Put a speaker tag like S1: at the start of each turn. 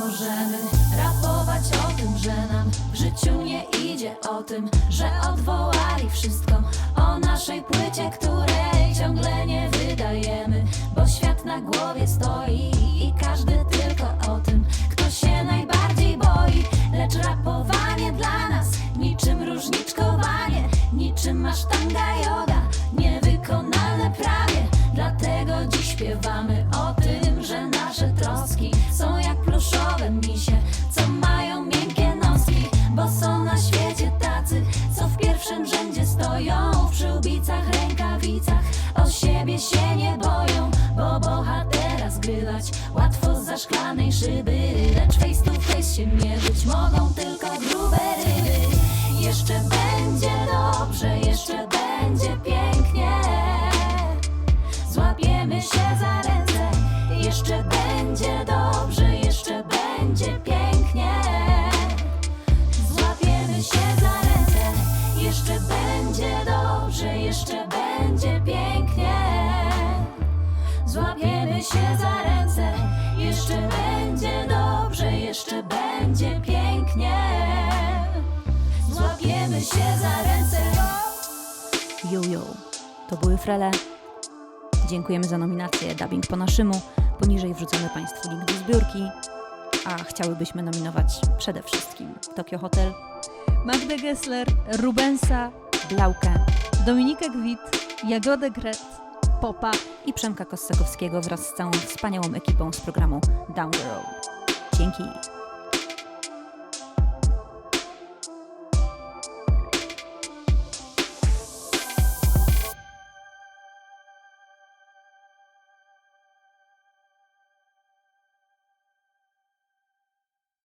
S1: możemy rapować o tym, że nam w życiu nie idzie, o tym, że odwołali wszystko, o naszej płycie, której ciągle nie wydajemy, bo świat na głowie stoi i każdy tylko o tym, kto się najbardziej boi. Lecz rapowanie dla nas niczym różniczkowanie, niczym asztanga joga, niewykonalne prawie. Dlatego dziś śpiewamy o tym, że nasze troski są jak pluszowe misie, co mają miękkie noski, bo są na świecie tacy, co w pierwszym rzędzie stoją, w przyłbicach, rękawicach, o siebie się nie boją, bo bohatera zgrywać łatwo za szklanej szyby, lecz face to face się mierzyć mogą tylko grube ryby. Jeszcze będzie dobrze, jeszcze będzie pięknie, złapiemy się za ręce. Jeszcze będzie dobrze, jeszcze będzie pięknie, złapiemy się za ręce. Jeszcze będzie dobrze, jeszcze będzie pięknie, złapiemy się za ręce. Jeszcze będzie dobrze, jeszcze będzie pięknie, złapiemy się za ręce.
S2: Yo, to były Frele. Dziękujemy za nominację Dubbing po naszemu. Poniżej wrzucamy Państwu link do zbiórki. A chciałybyśmy nominować przede wszystkim Tokio Hotel,
S3: Magdę Gessler, Rubensa,
S2: Blaukę
S3: Dominikę Gwit, Jagodę Gret, Popa.
S2: i Przemka Kossakowskiego wraz z całą wspaniałą ekipą z programu Down the Road. Dzięki!